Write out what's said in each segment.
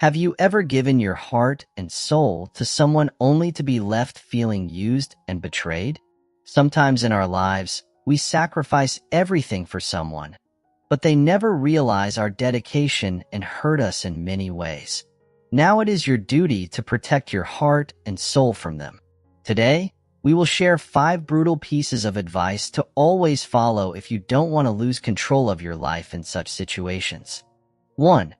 Have you ever given your heart and soul to someone only to be left feeling used and betrayed? Sometimes in our lives, we sacrifice everything for someone, but they never realize our dedication and hurt us in many ways. Now it is your duty to protect your heart and soul from them. Today, we will share 5 brutal pieces of advice to always follow if you don't want to lose control of your life in such situations. 1.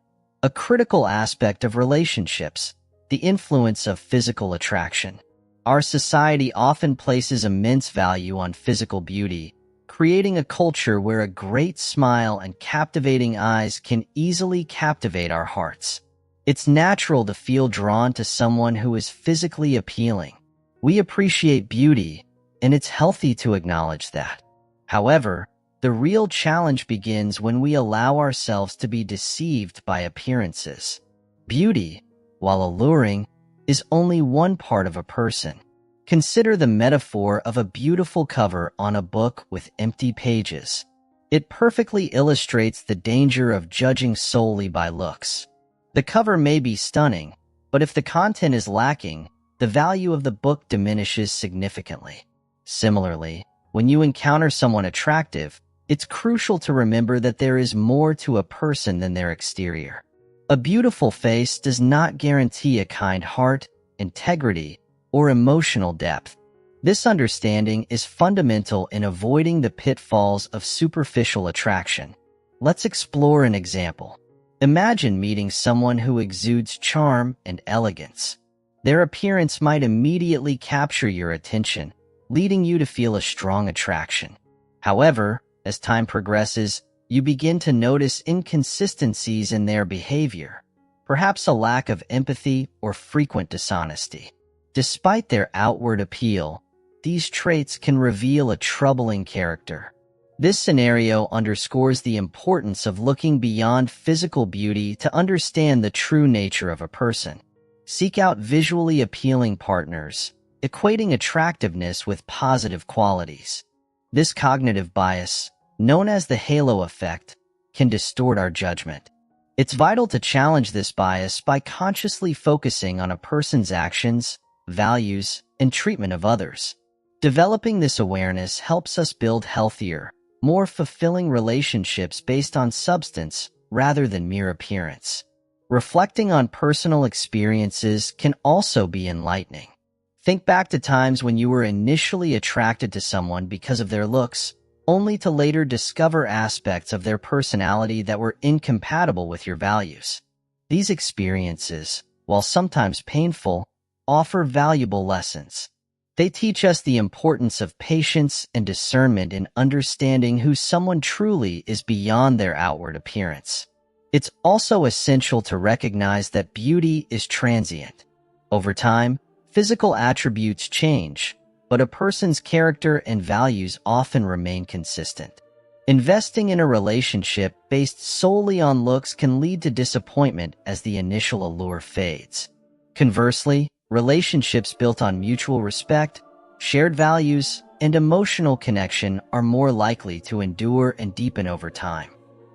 A critical aspect of relationships: the influence of physical attraction. Our society often places immense value on physical beauty, creating a culture where a great smile and captivating eyes can easily captivate our hearts. It's natural to feel drawn to someone who is physically appealing. We appreciate beauty, and it's healthy to acknowledge that. However, the real challenge begins when we allow ourselves to be deceived by appearances. Beauty, while alluring, is only one part of a person. Consider the metaphor of a beautiful cover on a book with empty pages. It perfectly illustrates the danger of judging solely by looks. The cover may be stunning, but if the content is lacking, the value of the book diminishes significantly. Similarly, when you encounter someone attractive, it's crucial to remember that there is more to a person than their exterior. A beautiful face does not guarantee a kind heart, integrity, or emotional depth. This understanding is fundamental in avoiding the pitfalls of superficial attraction. Let's explore an example. Imagine meeting someone who exudes charm and elegance. Their appearance might immediately capture your attention, leading you to feel a strong attraction. However, as time progresses, you begin to notice inconsistencies in their behavior, perhaps a lack of empathy or frequent dishonesty. Despite their outward appeal, these traits can reveal a troubling character. This scenario underscores the importance of looking beyond physical beauty to understand the true nature of a person. Seek out visually appealing partners, equating attractiveness with positive qualities. This cognitive bias, known as the halo effect, can distort our judgment. It's vital to challenge this bias by consciously focusing on a person's actions, values, and treatment of others. Developing this awareness helps us build healthier, more fulfilling relationships based on substance rather than mere appearance. Reflecting on personal experiences can also be enlightening. Think back to times when you were initially attracted to someone because of their looks, only to later discover aspects of their personality that were incompatible with your values. These experiences, while sometimes painful, offer valuable lessons. They teach us the importance of patience and discernment in understanding who someone truly is beyond their outward appearance. It's also essential to recognize that beauty is transient. Over time, physical attributes change, but a person's character and values often remain consistent. Investing in a relationship based solely on looks can lead to disappointment as the initial allure fades. Conversely, relationships built on mutual respect, shared values, and emotional connection are more likely to endure and deepen over time.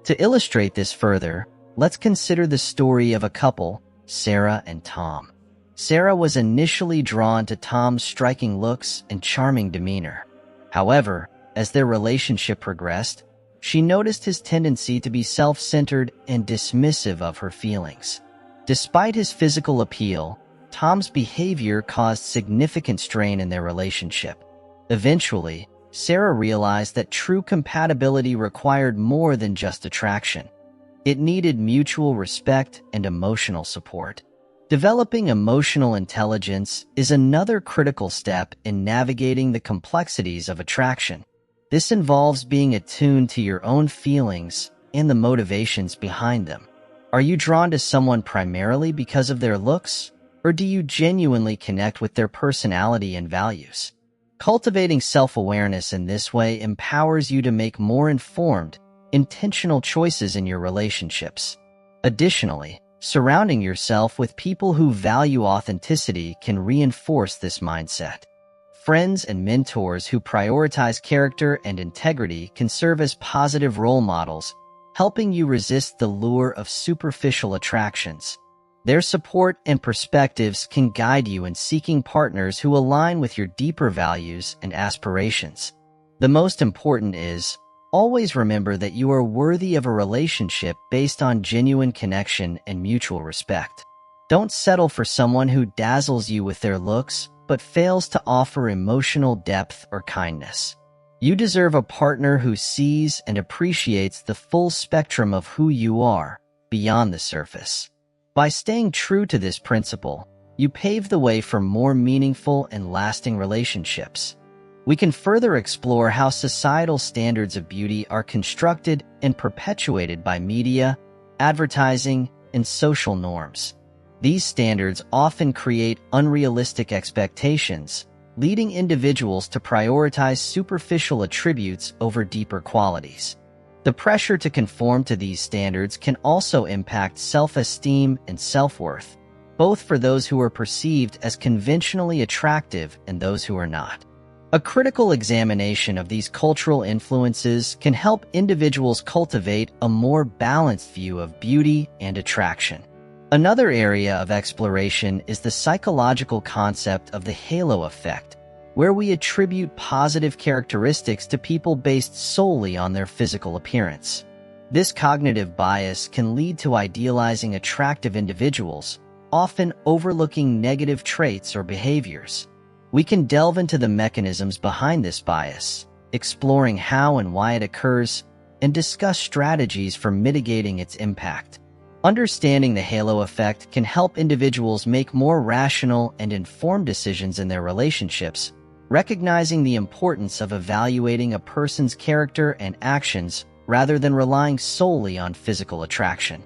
To illustrate this further, let's consider the story of a couple, Sarah and Tom. Sarah was initially drawn to Tom's striking looks and charming demeanor. However, as their relationship progressed, she noticed his tendency to be self-centered and dismissive of her feelings. Despite his physical appeal, Tom's behavior caused significant strain in their relationship. Eventually, Sarah realized that true compatibility required more than just attraction. It needed mutual respect and emotional support. Developing emotional intelligence is another critical step in navigating the complexities of attraction. This involves being attuned to your own feelings and the motivations behind them. Are you drawn to someone primarily because of their looks, or do you genuinely connect with their personality and values? Cultivating self-awareness in this way empowers you to make more informed, intentional choices in your relationships. Additionally, surrounding yourself with people who value authenticity can reinforce this mindset. Friends and mentors who prioritize character and integrity can serve as positive role models, helping you resist the lure of superficial attractions. Their support and perspectives can guide you in seeking partners who align with your deeper values and aspirations. The most important is, always remember that you are worthy of a relationship based on genuine connection and mutual respect. Don't settle for someone who dazzles you with their looks, but fails to offer emotional depth or kindness. You deserve a partner who sees and appreciates the full spectrum of who you are, beyond the surface. By staying true to this principle, you pave the way for more meaningful and lasting relationships. We can further explore how societal standards of beauty are constructed and perpetuated by media, advertising, and social norms. These standards often create unrealistic expectations, leading individuals to prioritize superficial attributes over deeper qualities. The pressure to conform to these standards can also impact self-esteem and self-worth, both for those who are perceived as conventionally attractive and those who are not. A critical examination of these cultural influences can help individuals cultivate a more balanced view of beauty and attraction. Another area of exploration is the psychological concept of the halo effect, where we attribute positive characteristics to people based solely on their physical appearance. This cognitive bias can lead to idealizing attractive individuals, often overlooking negative traits or behaviors. We can delve into the mechanisms behind this bias, exploring how and why it occurs, and discuss strategies for mitigating its impact. Understanding the halo effect can help individuals make more rational and informed decisions in their relationships, recognizing the importance of evaluating a person's character and actions rather than relying solely on physical attraction.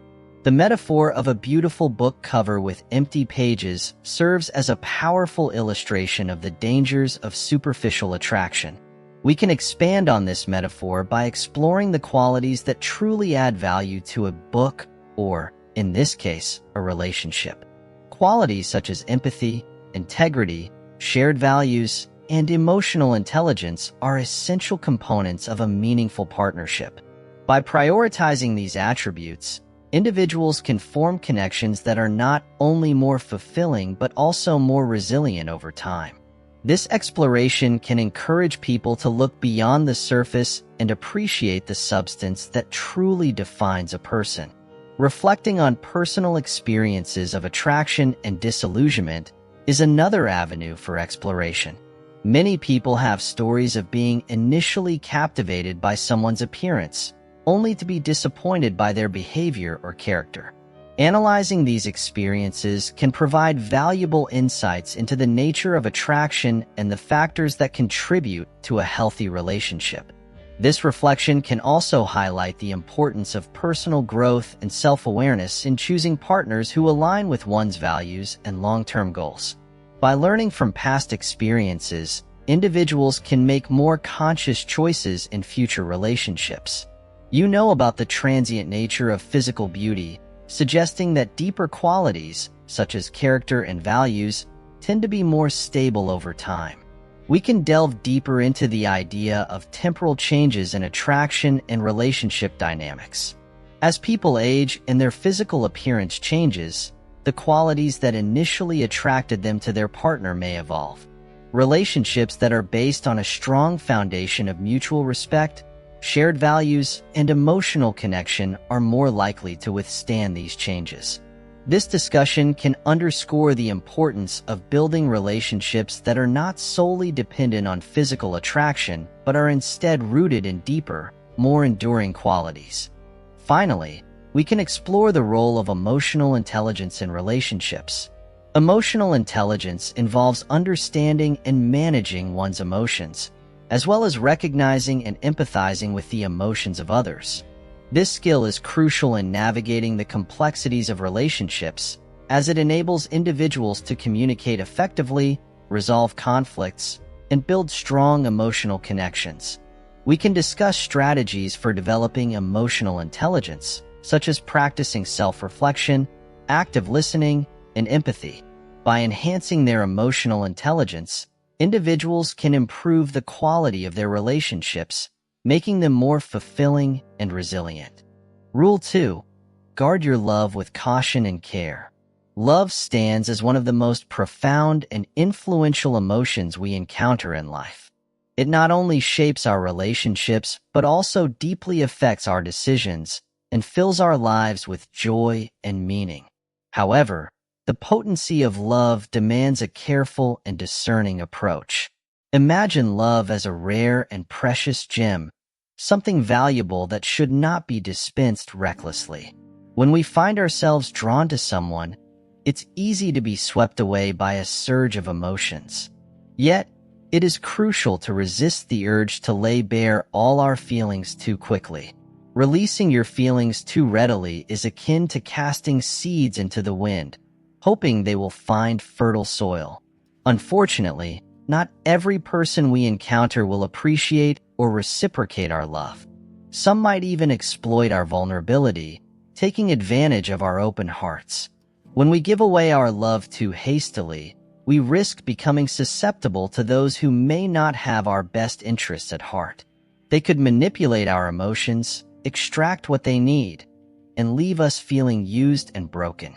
The metaphor of a beautiful book cover with empty pages serves as a powerful illustration of the dangers of superficial attraction. We can expand on this metaphor by exploring the qualities that truly add value to a book or, in this case, a relationship. Qualities such as empathy, integrity, shared values, and emotional intelligence are essential components of a meaningful partnership. By prioritizing these attributes, individuals can form connections that are not only more fulfilling but also more resilient over time. This exploration can encourage people to look beyond the surface and appreciate the substance that truly defines a person. Reflecting on personal experiences of attraction and disillusionment is another avenue for exploration. Many people have stories of being initially captivated by someone's appearance, only to be disappointed by their behavior or character. Analyzing these experiences can provide valuable insights into the nature of attraction and the factors that contribute to a healthy relationship. This reflection can also highlight the importance of personal growth and self-awareness in choosing partners who align with one's values and long-term goals. By learning from past experiences, individuals can make more conscious choices in future relationships. You know about the transient nature of physical beauty, suggesting that deeper qualities, such as character and values, tend to be more stable over time. We can delve deeper into the idea of temporal changes in attraction and relationship dynamics. As people age and their physical appearance changes, the qualities that initially attracted them to their partner may evolve. Relationships that are based on a strong foundation of mutual respect, shared values, and emotional connection are more likely to withstand these changes. This discussion can underscore the importance of building relationships that are not solely dependent on physical attraction, but are instead rooted in deeper, more enduring qualities. Finally, we can explore the role of emotional intelligence in relationships. Emotional intelligence involves understanding and managing one's emotions, as well as recognizing and empathizing with the emotions of others. This skill is crucial in navigating the complexities of relationships, as it enables individuals to communicate effectively, resolve conflicts, and build strong emotional connections. We can discuss strategies for developing emotional intelligence, such as practicing self-reflection, active listening, and empathy. By enhancing their emotional intelligence, individuals can improve the quality of their relationships, making them more fulfilling and resilient. Rule 2. Guard your love with caution and care. Love stands as one of the most profound and influential emotions we encounter in life. It not only shapes our relationships, but also deeply affects our decisions and fills our lives with joy and meaning. However, the potency of love demands a careful and discerning approach. Imagine love as a rare and precious gem, something valuable that should not be dispensed recklessly. When we find ourselves drawn to someone, it's easy to be swept away by a surge of emotions. Yet, it is crucial to resist the urge to lay bare all our feelings too quickly. Releasing your feelings too readily is akin to casting seeds into the wind, hoping they will find fertile soil. Unfortunately, not every person we encounter will appreciate or reciprocate our love. Some might even exploit our vulnerability, taking advantage of our open hearts. When we give away our love too hastily, we risk becoming susceptible to those who may not have our best interests at heart. They could manipulate our emotions, extract what they need, and leave us feeling used and broken.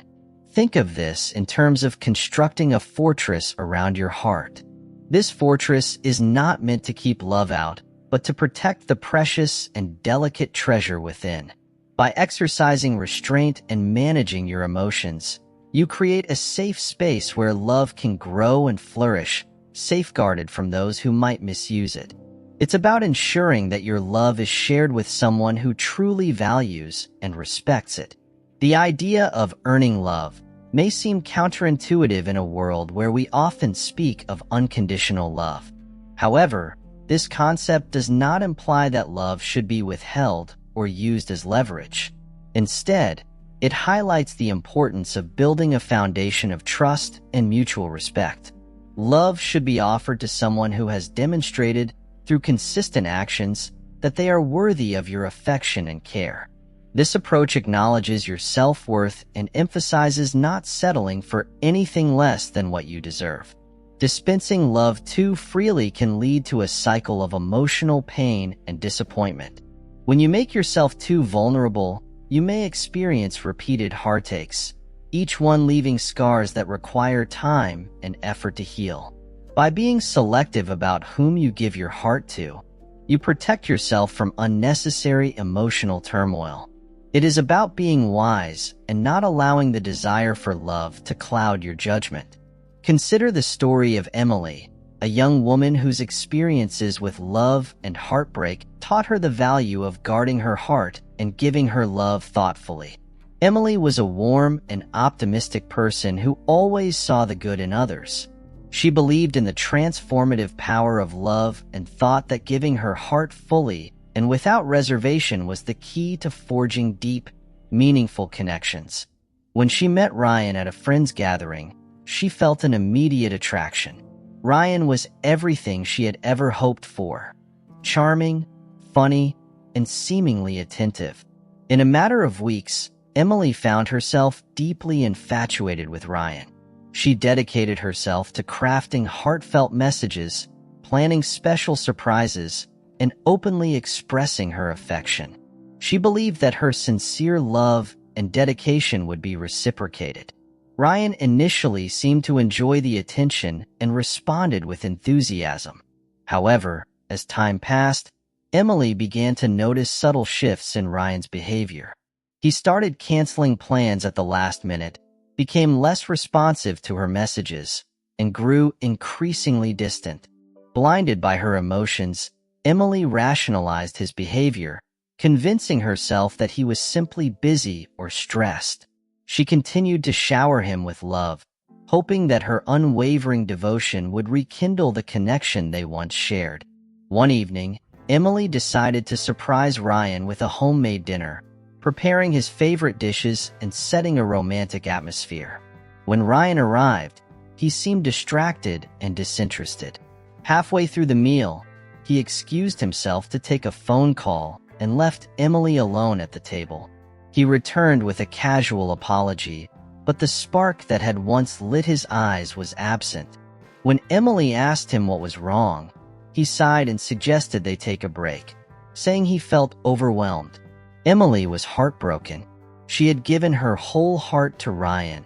Think of this in terms of constructing a fortress around your heart. This fortress is not meant to keep love out, but to protect the precious and delicate treasure within. By exercising restraint and managing your emotions, you create a safe space where love can grow and flourish, safeguarded from those who might misuse it. It's about ensuring that your love is shared with someone who truly values and respects it. The idea of earning love may seem counterintuitive in a world where we often speak of unconditional love. However, this concept does not imply that love should be withheld or used as leverage. Instead, it highlights the importance of building a foundation of trust and mutual respect. Love should be offered to someone who has demonstrated, through consistent actions, that they are worthy of your affection and care. This approach acknowledges your self-worth and emphasizes not settling for anything less than what you deserve. Dispensing love too freely can lead to a cycle of emotional pain and disappointment. When you make yourself too vulnerable, you may experience repeated heartaches, each one leaving scars that require time and effort to heal. By being selective about whom you give your heart to, you protect yourself from unnecessary emotional turmoil. It is about being wise and not allowing the desire for love to cloud your judgment. Consider the story of Emily, a young woman whose experiences with love and heartbreak taught her the value of guarding her heart and giving her love thoughtfully. Emily was a warm and optimistic person who always saw the good in others. She believed in the transformative power of love and thought that giving her heart fully and without reservation was the key to forging deep, meaningful connections. When she met Ryan at a friend's gathering, she felt an immediate attraction. Ryan was everything she had ever hoped for: charming, funny, and seemingly attentive. In a matter of weeks, Emily found herself deeply infatuated with Ryan. She dedicated herself to crafting heartfelt messages, planning special surprises, and openly expressing her affection. She believed that her sincere love and dedication would be reciprocated. Ryan initially seemed to enjoy the attention and responded with enthusiasm. However, as time passed, Emily began to notice subtle shifts in Ryan's behavior. He started canceling plans at the last minute, became less responsive to her messages, and grew increasingly distant. Blinded by her emotions, Emily rationalized his behavior, convincing herself that he was simply busy or stressed. She continued to shower him with love, hoping that her unwavering devotion would rekindle the connection they once shared. One evening, Emily decided to surprise Ryan with a homemade dinner, preparing his favorite dishes and setting a romantic atmosphere. When Ryan arrived, he seemed distracted and disinterested. Halfway through the meal, he excused himself to take a phone call and left Emily alone at the table. He returned with a casual apology, but the spark that had once lit his eyes was absent. When Emily asked him what was wrong, he sighed and suggested they take a break, saying he felt overwhelmed. Emily was heartbroken. She had given her whole heart to Ryan,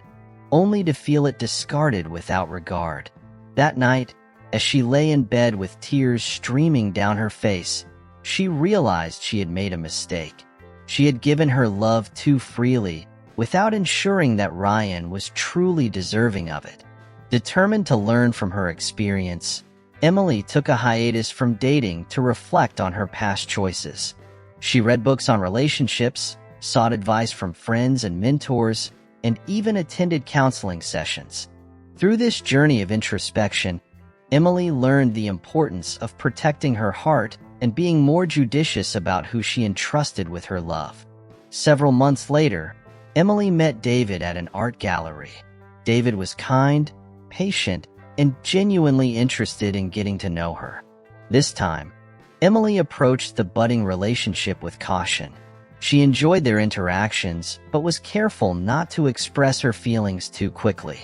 only to feel it discarded without regard. That night, as she lay in bed with tears streaming down her face, she realized she had made a mistake. She had given her love too freely, without ensuring that Ryan was truly deserving of it. Determined to learn from her experience, Emily took a hiatus from dating to reflect on her past choices. She read books on relationships, sought advice from friends and mentors, and even attended counseling sessions. Through this journey of introspection, Emily learned the importance of protecting her heart and being more judicious about who she entrusted with her love. Several months later, Emily met David at an art gallery. David was kind, patient, and genuinely interested in getting to know her. This time, Emily approached the budding relationship with caution. She enjoyed their interactions, but was careful not to express her feelings too quickly.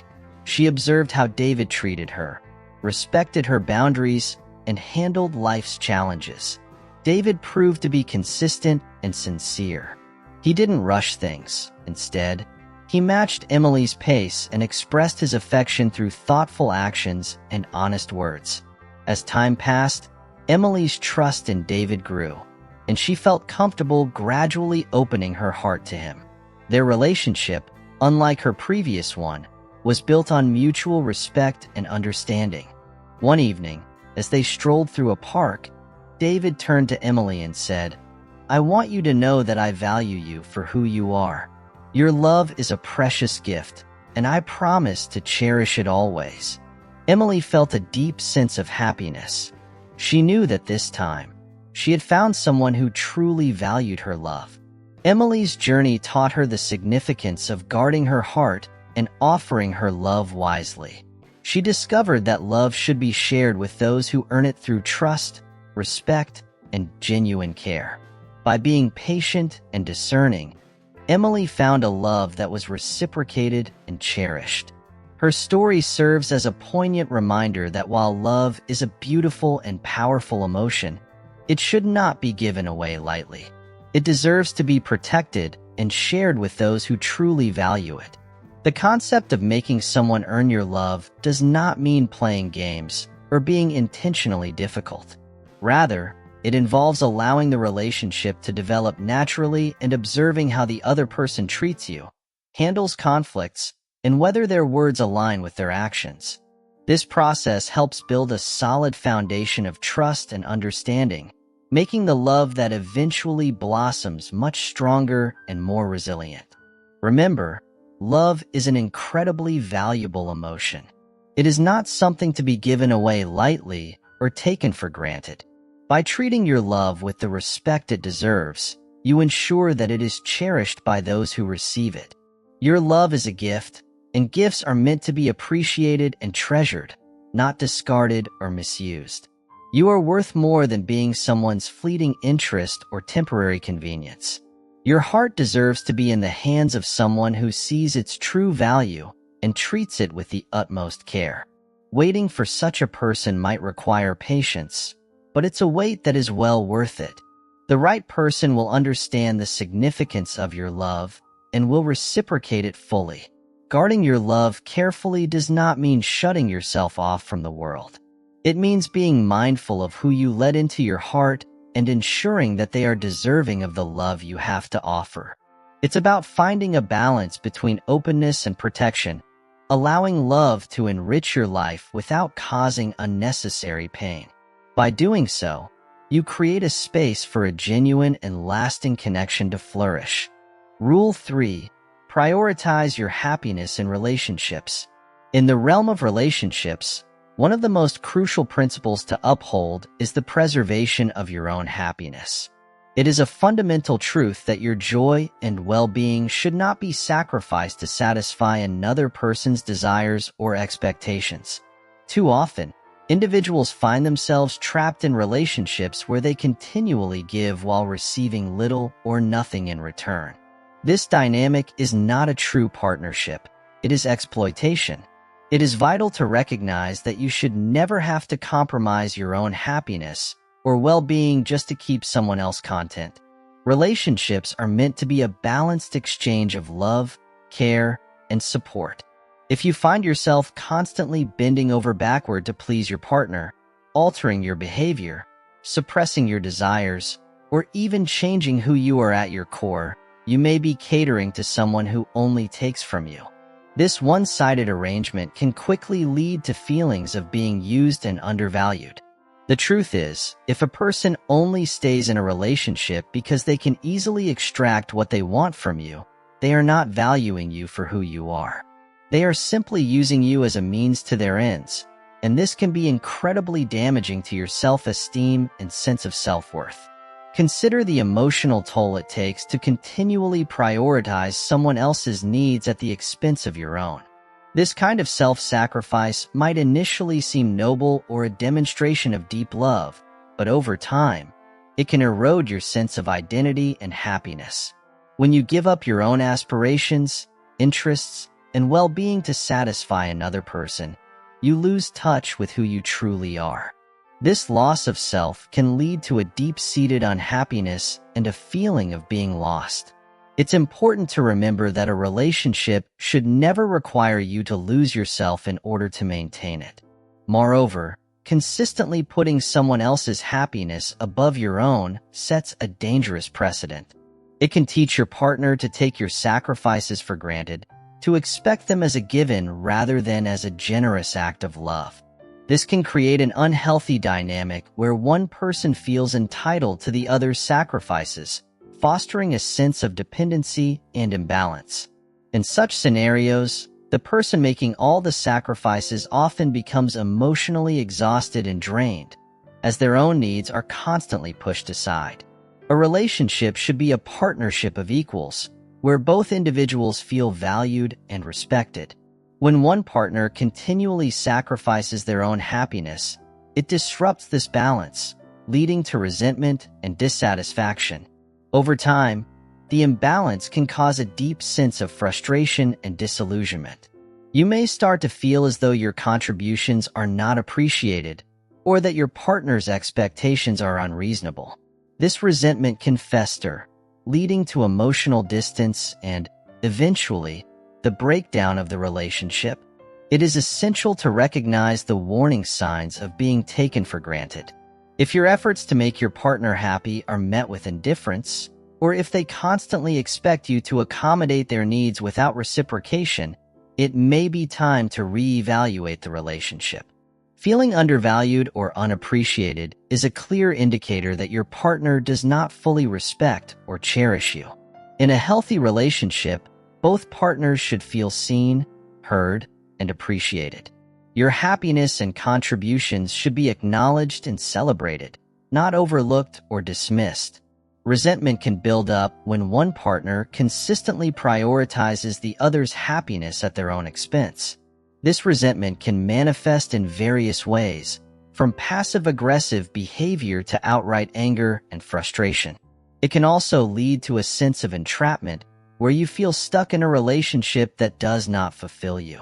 She observed how David treated her, respected her boundaries, and handled life's challenges. David proved to be consistent and sincere. He didn't rush things. Instead, he matched Emily's pace and expressed his affection through thoughtful actions and honest words. As time passed, Emily's trust in David grew, and she felt comfortable gradually opening her heart to him. Their relationship, unlike her previous one, was built on mutual respect and understanding. One evening, as they strolled through a park, David turned to Emily and said, "I want you to know that I value you for who you are. Your love is a precious gift, and I promise to cherish it always." Emily felt a deep sense of happiness. She knew that this time, she had found someone who truly valued her love. Emily's journey taught her the significance of guarding her heart and offering her love wisely. She discovered that love should be shared with those who earn it through trust, respect, and genuine care. By being patient and discerning, Emily found a love that was reciprocated and cherished. Her story serves as a poignant reminder that while love is a beautiful and powerful emotion, it should not be given away lightly. It deserves to be protected and shared with those who truly value it. The concept of making someone earn your love does not mean playing games or being intentionally difficult. Rather, it involves allowing the relationship to develop naturally and observing how the other person treats you, handles conflicts, and whether their words align with their actions. This process helps build a solid foundation of trust and understanding, making the love that eventually blossoms much stronger and more resilient. Remember, love is an incredibly valuable emotion. It is not something to be given away lightly or taken for granted. By treating your love with the respect it deserves, you ensure that it is cherished by those who receive it. Your love is a gift, and gifts are meant to be appreciated and treasured, not discarded or misused. You are worth more than being someone's fleeting interest or temporary convenience. Your heart deserves to be in the hands of someone who sees its true value and treats it with the utmost care. Waiting for such a person might require patience, but it's a wait that is well worth it. The right person will understand the significance of your love and will reciprocate it fully. Guarding your love carefully does not mean shutting yourself off from the world. It means being mindful of who you let into your heart and ensuring that they are deserving of the love you have to offer. It's about finding a balance between openness and protection, allowing love to enrich your life without causing unnecessary pain. By doing so, you create a space for a genuine and lasting connection to flourish. Rule 3. Prioritize your happiness in relationships. In the realm of relationships, one of the most crucial principles to uphold is the preservation of your own happiness. It is a fundamental truth that your joy and well-being should not be sacrificed to satisfy another person's desires or expectations. Too often, individuals find themselves trapped in relationships where they continually give while receiving little or nothing in return. This dynamic is not a true partnership. It is exploitation. It is vital to recognize that you should never have to compromise your own happiness or well-being just to keep someone else content. Relationships are meant to be a balanced exchange of love, care, and support. If you find yourself constantly bending over backward to please your partner, altering your behavior, suppressing your desires, or even changing who you are at your core, you may be catering to someone who only takes from you. This one-sided arrangement can quickly lead to feelings of being used and undervalued. The truth is, if a person only stays in a relationship because they can easily extract what they want from you, they are not valuing you for who you are. They are simply using you as a means to their ends, and this can be incredibly damaging to your self-esteem and sense of self-worth. Consider the emotional toll it takes to continually prioritize someone else's needs at the expense of your own. This kind of self-sacrifice might initially seem noble or a demonstration of deep love, but over time, it can erode your sense of identity and happiness. When you give up your own aspirations, interests, and well-being to satisfy another person, you lose touch with who you truly are. This loss of self can lead to a deep-seated unhappiness and a feeling of being lost. It's important to remember that a relationship should never require you to lose yourself in order to maintain it. Moreover, consistently putting someone else's happiness above your own sets a dangerous precedent. It can teach your partner to take your sacrifices for granted, to expect them as a given rather than as a generous act of love. This can create an unhealthy dynamic where one person feels entitled to the other's sacrifices, fostering a sense of dependency and imbalance. In such scenarios, the person making all the sacrifices often becomes emotionally exhausted and drained, as their own needs are constantly pushed aside. A relationship should be a partnership of equals, where both individuals feel valued and respected. When one partner continually sacrifices their own happiness, it disrupts this balance, leading to resentment and dissatisfaction. Over time, the imbalance can cause a deep sense of frustration and disillusionment. You may start to feel as though your contributions are not appreciated, or that your partner's expectations are unreasonable. This resentment can fester, leading to emotional distance and, eventually, the breakdown of the relationship. It is essential to recognize the warning signs of being taken for granted. If your efforts to make your partner happy are met with indifference, or if they constantly expect you to accommodate their needs without reciprocation, it may be time to reevaluate the relationship. Feeling undervalued or unappreciated is a clear indicator that your partner does not fully respect or cherish you. In a healthy relationship, both partners should feel seen, heard, and appreciated. Your happiness and contributions should be acknowledged and celebrated, not overlooked or dismissed. Resentment can build up when one partner consistently prioritizes the other's happiness at their own expense. This resentment can manifest in various ways, from passive-aggressive behavior to outright anger and frustration. It can also lead to a sense of entrapment, where you feel stuck in a relationship that does not fulfill you.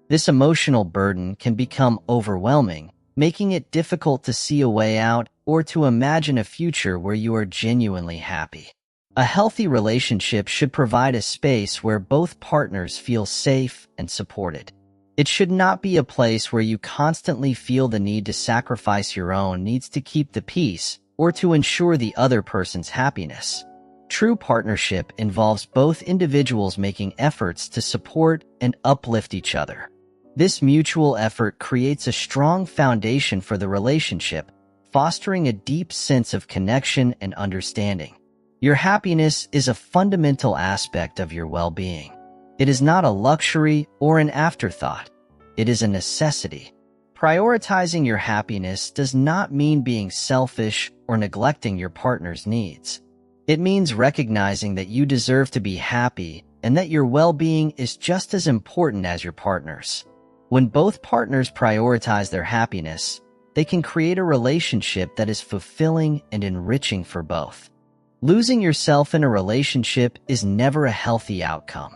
This emotional burden can become overwhelming, making it difficult to see a way out or to imagine a future where you are genuinely happy. A healthy relationship should provide a space where both partners feel safe and supported. It should not be a place where you constantly feel the need to sacrifice your own needs to keep the peace or to ensure the other person's happiness. True partnership involves both individuals making efforts to support and uplift each other. This mutual effort creates a strong foundation for the relationship, fostering a deep sense of connection and understanding. Your happiness is a fundamental aspect of your well-being. It is not a luxury or an afterthought. It is a necessity. Prioritizing your happiness does not mean being selfish or neglecting your partner's needs. It means recognizing that you deserve to be happy and that your well-being is just as important as your partner's. When both partners prioritize their happiness, they can create a relationship that is fulfilling and enriching for both. Losing yourself in a relationship is never a healthy outcome.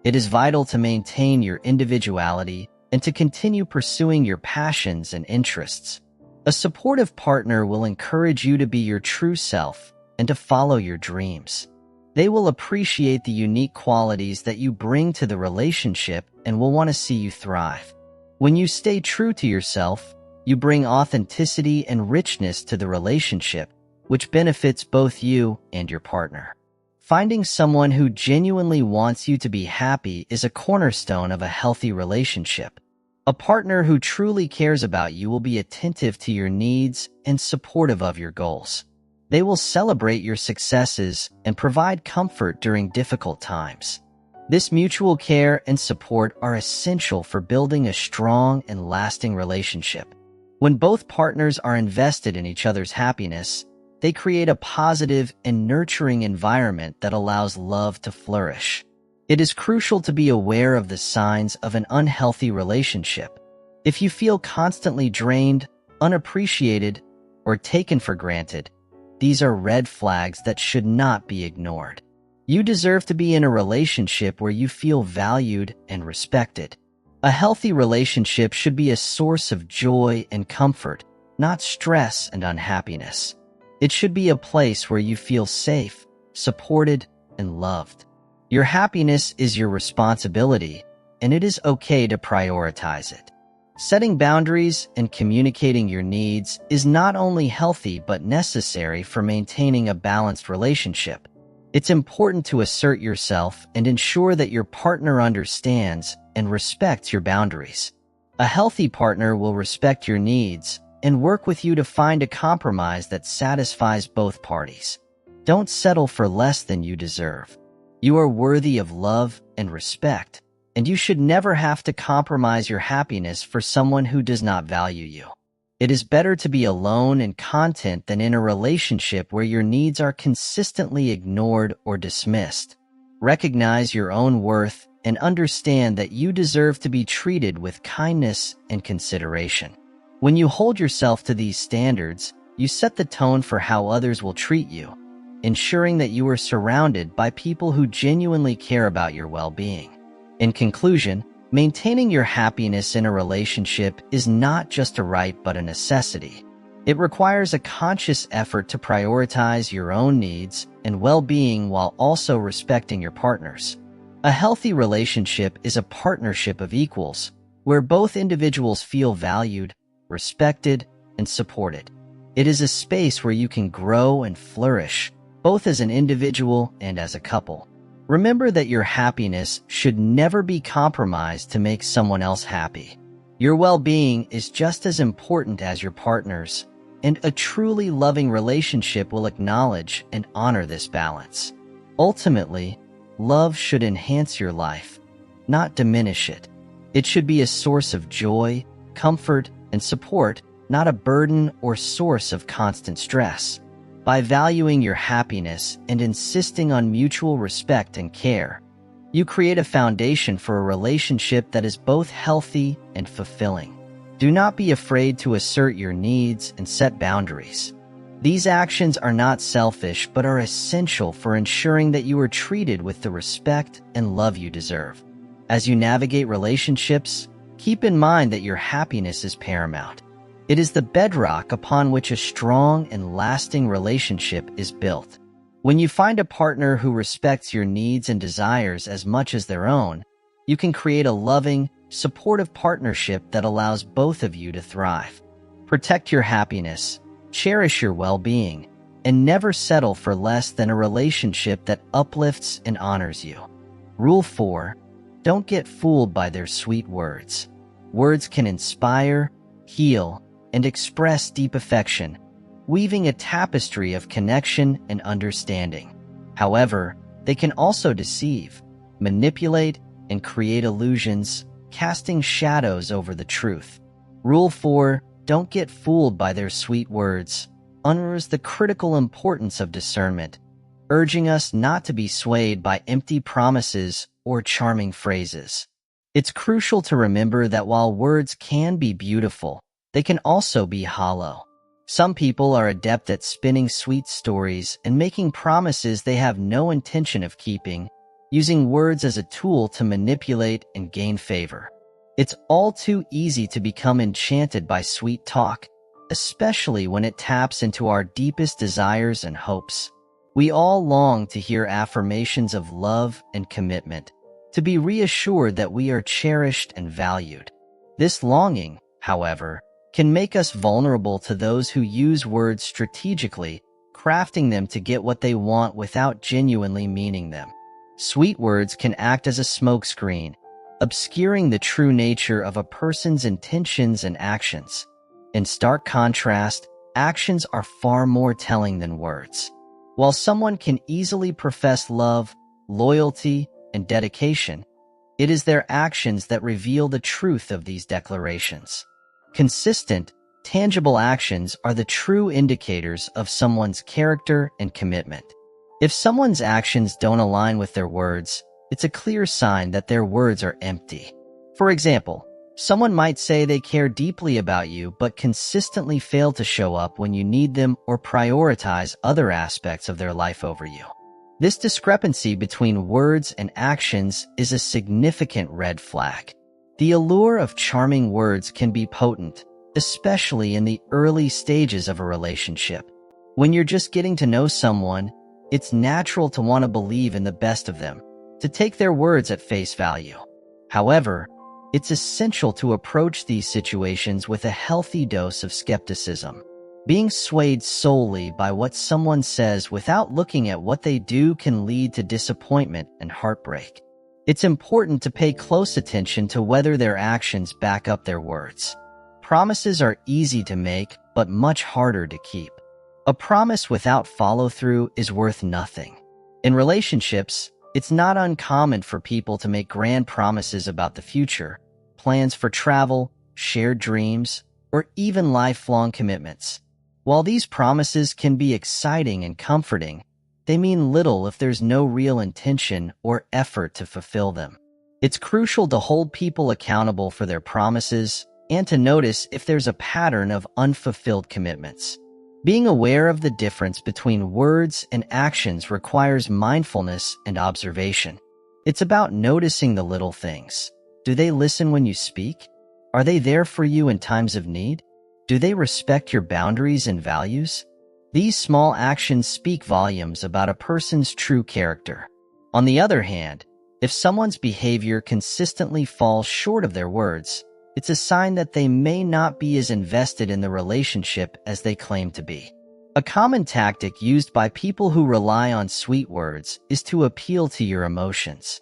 It is vital to maintain your individuality and to continue pursuing your passions and interests. A supportive partner will encourage you to be your true self and to follow your dreams. They will appreciate the unique qualities that you bring to the relationship and will want to see you thrive. When you stay true to yourself, you bring authenticity and richness to the relationship, which benefits both you and your partner. Finding someone who genuinely wants you to be happy is a cornerstone of a healthy relationship. A partner who truly cares about you will be attentive to your needs and supportive of your goals. They will celebrate your successes and provide comfort during difficult times. This mutual care and support are essential for building a strong and lasting relationship. When both partners are invested in each other's happiness, they create a positive and nurturing environment that allows love to flourish. It is crucial to be aware of the signs of an unhealthy relationship. If you feel constantly drained, unappreciated, or taken for granted, these are red flags that should not be ignored. You deserve to be in a relationship where you feel valued and respected. A healthy relationship should be a source of joy and comfort, not stress and unhappiness. It should be a place where you feel safe, supported, and loved. Your happiness is your responsibility, and it is okay to prioritize it. Setting boundaries and communicating your needs is not only healthy but necessary for maintaining a balanced relationship. It's important to assert yourself and ensure that your partner understands and respects your boundaries. A healthy partner will respect your needs and work with you to find a compromise that satisfies both parties. Don't settle for less than you deserve. You are worthy of love and respect, and you should never have to compromise your happiness for someone who does not value you. It is better to be alone and content than in a relationship where your needs are consistently ignored or dismissed. Recognize your own worth and understand that you deserve to be treated with kindness and consideration. When you hold yourself to these standards, you set the tone for how others will treat you, ensuring that you are surrounded by people who genuinely care about your well-being. In conclusion, maintaining your happiness in a relationship is not just a right but a necessity. It requires a conscious effort to prioritize your own needs and well-being while also respecting your partner's. A healthy relationship is a partnership of equals, where both individuals feel valued, respected, and supported. It is a space where you can grow and flourish, both as an individual and as a couple. Remember that your happiness should never be compromised to make someone else happy. Your well-being is just as important as your partner's, and a truly loving relationship will acknowledge and honor this balance. Ultimately, love should enhance your life, not diminish it. It should be a source of joy, comfort, and support, not a burden or source of constant stress. By valuing your happiness and insisting on mutual respect and care, you create a foundation for a relationship that is both healthy and fulfilling. Do not be afraid to assert your needs and set boundaries. These actions are not selfish but are essential for ensuring that you are treated with the respect and love you deserve. As you navigate relationships, keep in mind that your happiness is paramount. It is the bedrock upon which a strong and lasting relationship is built. When you find a partner who respects your needs and desires as much as their own, you can create a loving, supportive partnership that allows both of you to thrive. Protect your happiness, cherish your well-being, and never settle for less than a relationship that uplifts and honors you. Rule 4. Don't get fooled by their sweet words. Words can inspire, heal, and express deep affection, weaving a tapestry of connection and understanding. However, they can also deceive, manipulate, and create illusions, casting shadows over the truth. Rule 4. Don't get fooled by their sweet words. Honors the critical importance of discernment, urging us not to be swayed by empty promises or charming phrases. It's crucial to remember that while words can be beautiful, they can also be hollow. Some people are adept at spinning sweet stories and making promises they have no intention of keeping, using words as a tool to manipulate and gain favor. It's all too easy to become enchanted by sweet talk, especially when it taps into our deepest desires and hopes. We all long to hear affirmations of love and commitment, to be reassured that we are cherished and valued. This longing, however, can make us vulnerable to those who use words strategically, crafting them to get what they want without genuinely meaning them. Sweet words can act as a smokescreen, obscuring the true nature of a person's intentions and actions. In stark contrast, actions are far more telling than words. While someone can easily profess love, loyalty, and dedication, it is their actions that reveal the truth of these declarations. Consistent, tangible actions are the true indicators of someone's character and commitment. If someone's actions don't align with their words, it's a clear sign that their words are empty. For example, someone might say they care deeply about you but consistently fail to show up when you need them or prioritize other aspects of their life over you. This discrepancy between words and actions is a significant red flag. The allure of charming words can be potent, especially in the early stages of a relationship. When you're just getting to know someone, it's natural to want to believe in the best of them, to take their words at face value. However, it's essential to approach these situations with a healthy dose of skepticism. Being swayed solely by what someone says without looking at what they do can lead to disappointment and heartbreak. It's important to pay close attention to whether their actions back up their words. Promises are easy to make, but much harder to keep. A promise without follow-through is worth nothing. In relationships, it's not uncommon for people to make grand promises about the future, plans for travel, shared dreams, or even lifelong commitments. While these promises can be exciting and comforting, they mean little if there's no real intention or effort to fulfill them. It's crucial to hold people accountable for their promises and to notice if there's a pattern of unfulfilled commitments. Being aware of the difference between words and actions requires mindfulness and observation. It's about noticing the little things. Do they listen when you speak? Are they there for you in times of need? Do they respect your boundaries and values? These small actions speak volumes about a person's true character. On the other hand, if someone's behavior consistently falls short of their words, it's a sign that they may not be as invested in the relationship as they claim to be. A common tactic used by people who rely on sweet words is to appeal to your emotions.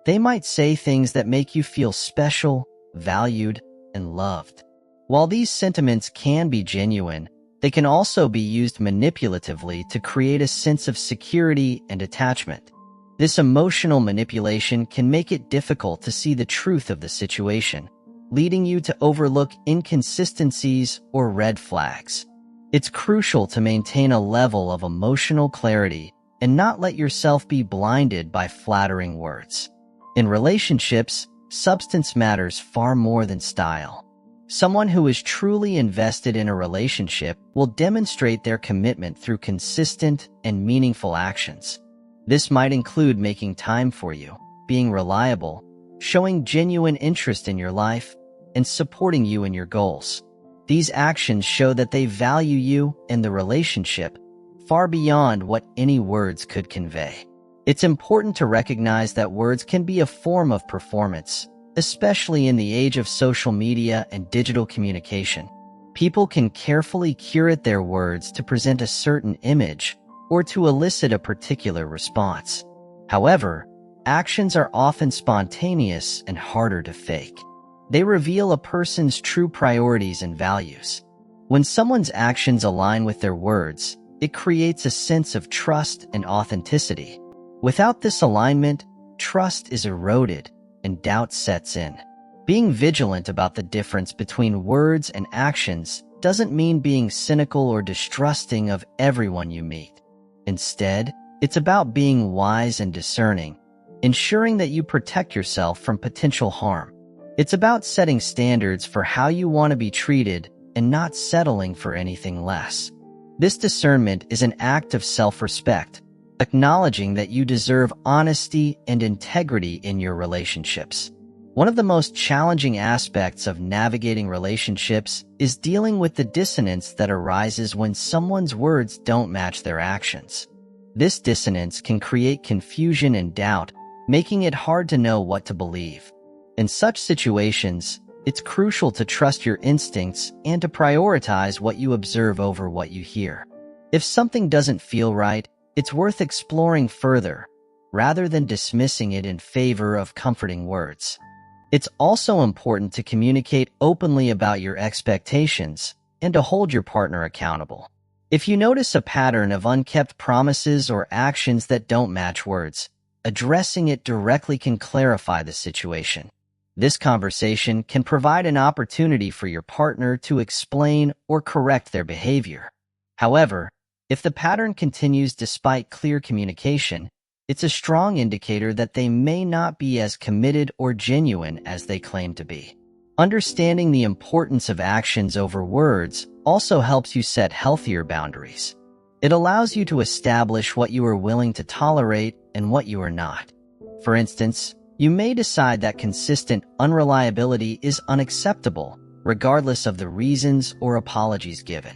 They might say things that make you feel special, valued, and loved. While these sentiments can be genuine, they can also be used manipulatively to create a sense of security and attachment. This emotional manipulation can make it difficult to see the truth of the situation, leading you to overlook inconsistencies or red flags. It's crucial to maintain a level of emotional clarity and not let yourself be blinded by flattering words. In relationships, substance matters far more than style. Someone who is truly invested in a relationship will demonstrate their commitment through consistent and meaningful actions. This might include making time for you, being reliable, showing genuine interest in your life, and supporting you in your goals. These actions show that they value you and the relationship far beyond what any words could convey. It's important to recognize that words can be a form of performance, especially in the age of social media and digital communication. People can carefully curate their words to present a certain image or to elicit a particular response. However, actions are often spontaneous and harder to fake. They reveal a person's true priorities and values. When someone's actions align with their words, it creates a sense of trust and authenticity. Without this alignment, trust is eroded and doubt sets in. Being vigilant about the difference between words and actions doesn't mean being cynical or distrusting of everyone you meet. Instead, it's about being wise and discerning, ensuring that you protect yourself from potential harm. It's about setting standards for how you want to be treated and not settling for anything less. This discernment is an act of self-respect, acknowledging that you deserve honesty and integrity in your relationships. One of the most challenging aspects of navigating relationships is dealing with the dissonance that arises when someone's words don't match their actions. This dissonance can create confusion and doubt, making it hard to know what to believe. In such situations, it's crucial to trust your instincts and to prioritize what you observe over what you hear. If something doesn't feel right, it's worth exploring further, rather than dismissing it in favor of comforting words. It's also important to communicate openly about your expectations and to hold your partner accountable. If you notice a pattern of unkept promises or actions that don't match words, addressing it directly can clarify the situation. This conversation can provide an opportunity for your partner to explain or correct their behavior. However, if the pattern continues despite clear communication, it's a strong indicator that they may not be as committed or genuine as they claim to be. Understanding the importance of actions over words also helps you set healthier boundaries. It allows you to establish what you are willing to tolerate and what you are not. For instance, you may decide that consistent unreliability is unacceptable, regardless of the reasons or apologies given.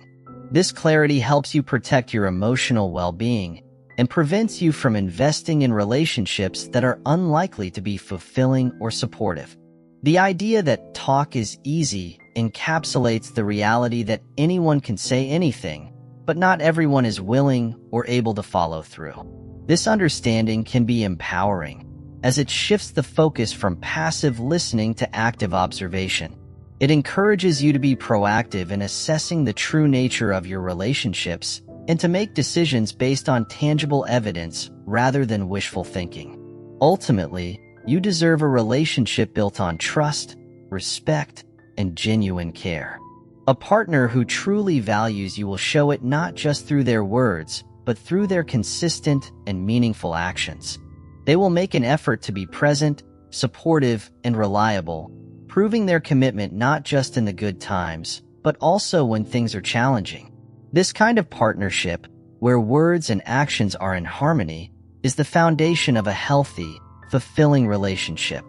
This clarity helps you protect your emotional well-being and prevents you from investing in relationships that are unlikely to be fulfilling or supportive. The idea that talk is easy encapsulates the reality that anyone can say anything, but not everyone is willing or able to follow through. This understanding can be empowering, as it shifts the focus from passive listening to active observation. It encourages you to be proactive in assessing the true nature of your relationships and to make decisions based on tangible evidence rather than wishful thinking. Ultimately, you deserve a relationship built on trust, respect, and genuine care. A partner who truly values you will show it not just through their words, but through their consistent and meaningful actions. They will make an effort to be present, supportive, and reliable, proving their commitment not just in the good times, but also when things are challenging. This kind of partnership, where words and actions are in harmony, is the foundation of a healthy, fulfilling relationship.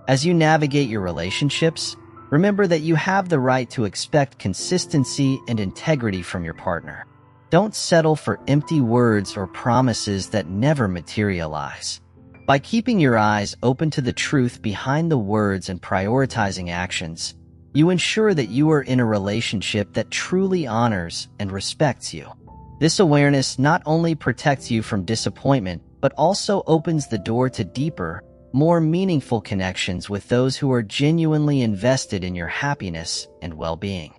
As you navigate your relationships, remember that you have the right to expect consistency and integrity from your partner. Don't settle for empty words or promises that never materialize. By keeping your eyes open to the truth behind the words and prioritizing actions, you ensure that you are in a relationship that truly honors and respects you. This awareness not only protects you from disappointment, but also opens the door to deeper, more meaningful connections with those who are genuinely invested in your happiness and well-being.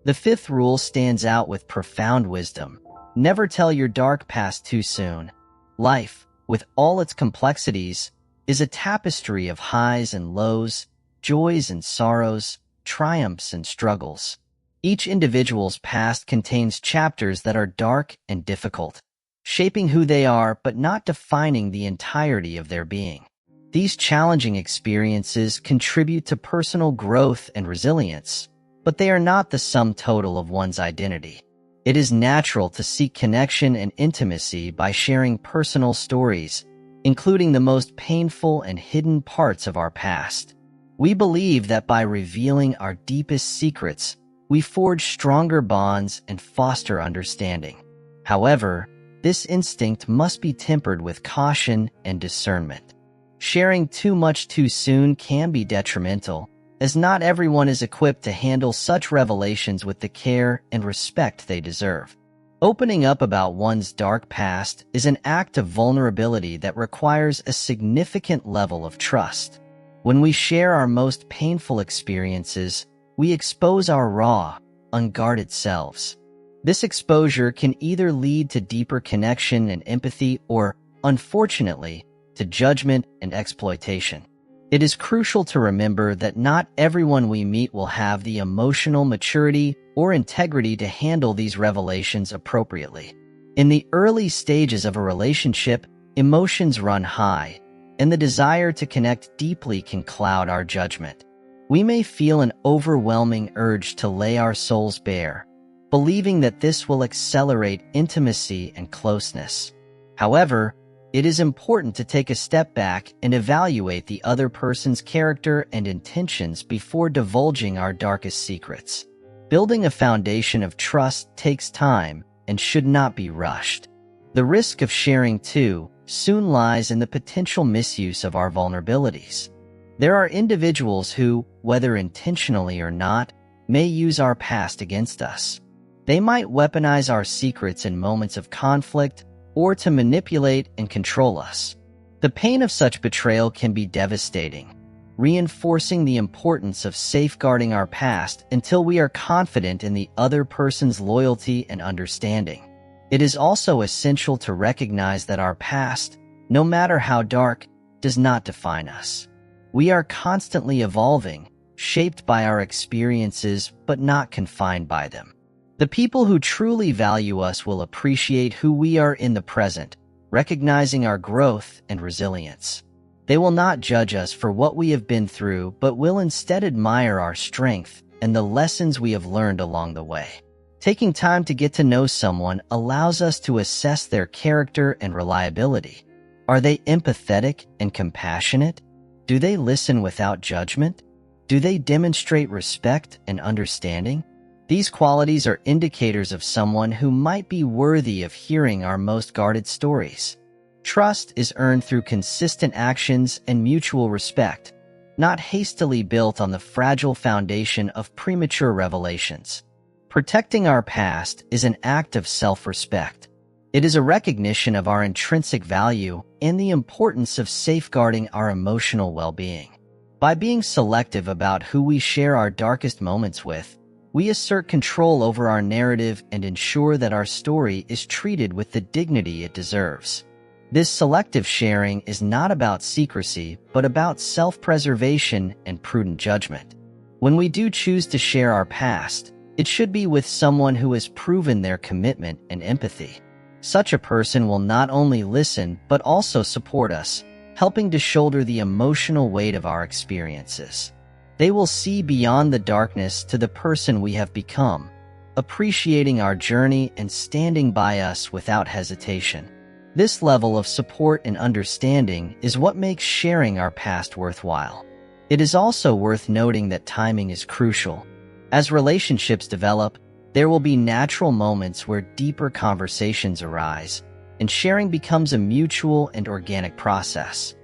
The fifth rule stands out with profound wisdom. Never tell your dark past too soon. Life, with all its complexities, is a tapestry of highs and lows, joys and sorrows, triumphs and struggles. Each individual's past contains chapters that are dark and difficult, shaping who they are but not defining the entirety of their being. These challenging experiences contribute to personal growth and resilience, but they are not the sum total of one's identity. It is natural to seek connection and intimacy by sharing personal stories, including the most painful and hidden parts of our past. We believe that by revealing our deepest secrets, we forge stronger bonds and foster understanding. However, this instinct must be tempered with caution and discernment. Sharing too much too soon can be detrimental, as not everyone is equipped to handle such revelations with the care and respect they deserve. Opening up about one's dark past is an act of vulnerability that requires a significant level of trust. When we share our most painful experiences, we expose our raw, unguarded selves. This exposure can either lead to deeper connection and empathy or, unfortunately, to judgment and exploitation. It is crucial to remember that not everyone we meet will have the emotional maturity or integrity to handle these revelations appropriately. In the early stages of a relationship, emotions run high, and the desire to connect deeply can cloud our judgment. We may feel an overwhelming urge to lay our souls bare, believing that this will accelerate intimacy and closeness. However, it is important to take a step back and evaluate the other person's character and intentions before divulging our darkest secrets. Building a foundation of trust takes time and should not be rushed. The risk of sharing too soon lies in the potential misuse of our vulnerabilities. There are individuals who, whether intentionally or not, may use our past against us. They might weaponize our secrets in moments of conflict or to manipulate and control us. The pain of such betrayal can be devastating, reinforcing the importance of safeguarding our past until we are confident in the other person's loyalty and understanding. It is also essential to recognize that our past, no matter how dark, does not define us. We are constantly evolving, shaped by our experiences but not confined by them. The people who truly value us will appreciate who we are in the present, recognizing our growth and resilience. They will not judge us for what we have been through, but will instead admire our strength and the lessons we have learned along the way. Taking time to get to know someone allows us to assess their character and reliability. Are they empathetic and compassionate? Do they listen without judgment? Do they demonstrate respect and understanding? These qualities are indicators of someone who might be worthy of hearing our most guarded stories. Trust is earned through consistent actions and mutual respect, not hastily built on the fragile foundation of premature revelations. Protecting our past is an act of self-respect. It is a recognition of our intrinsic value and the importance of safeguarding our emotional well-being. By being selective about who we share our darkest moments with, we assert control over our narrative and ensure that our story is treated with the dignity it deserves. This selective sharing is not about secrecy, but about self-preservation and prudent judgment. When we do choose to share our past, it should be with someone who has proven their commitment and empathy. Such a person will not only listen, but also support us, helping to shoulder the emotional weight of our experiences. They will see beyond the darkness to the person we have become, appreciating our journey and standing by us without hesitation. This level of support and understanding is what makes sharing our past worthwhile. It is also worth noting that timing is crucial. As relationships develop, there will be natural moments where deeper conversations arise, and sharing becomes a mutual and organic process.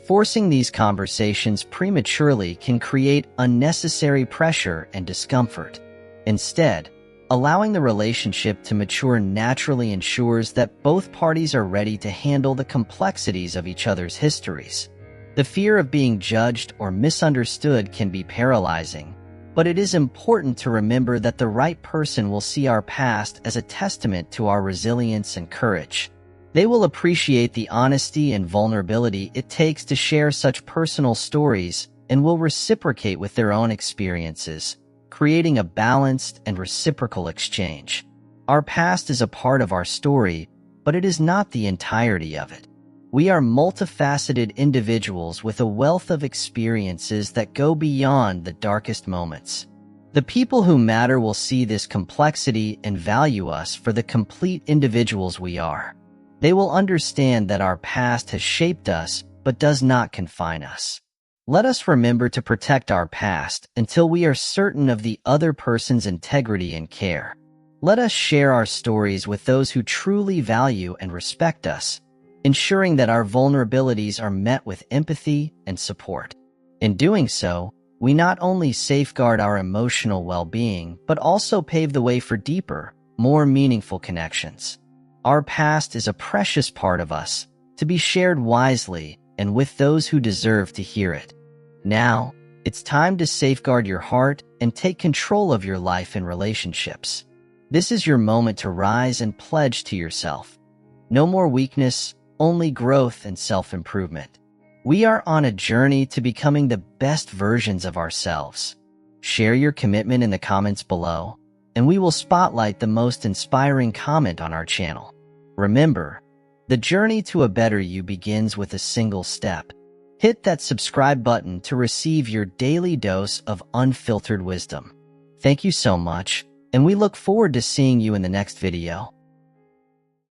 Forcing these conversations prematurely can create unnecessary pressure and discomfort. Instead, allowing the relationship to mature naturally ensures that both parties are ready to handle the complexities of each other's histories. The fear of being judged or misunderstood can be paralyzing, but it is important to remember that the right person will see our past as a testament to our resilience and courage. They will appreciate the honesty and vulnerability it takes to share such personal stories and will reciprocate with their own experiences, creating a balanced and reciprocal exchange. Our past is a part of our story, but it is not the entirety of it. We are multifaceted individuals with a wealth of experiences that go beyond the darkest moments. The people who matter will see this complexity and value us for the complete individuals we are. They will understand that our past has shaped us but does not confine us. Let us remember to protect our past until we are certain of the other person's integrity and care. Let us share our stories with those who truly value and respect us, ensuring that our vulnerabilities are met with empathy and support. In doing so, we not only safeguard our emotional well-being, but also pave the way for deeper, more meaningful connections. Our past is a precious part of us, to be shared wisely and with those who deserve to hear it. Now, it's time to safeguard your heart and take control of your life and relationships. This is your moment to rise and pledge to yourself. No more weakness, only growth and self-improvement. We are on a journey to becoming the best versions of ourselves. Share your commitment in the comments below, and we will spotlight the most inspiring comment on our channel. Remember, the journey to a better you begins with a single step. Hit that subscribe button to receive your daily dose of unfiltered wisdom. Thank you so much, and we look forward to seeing you in the next video.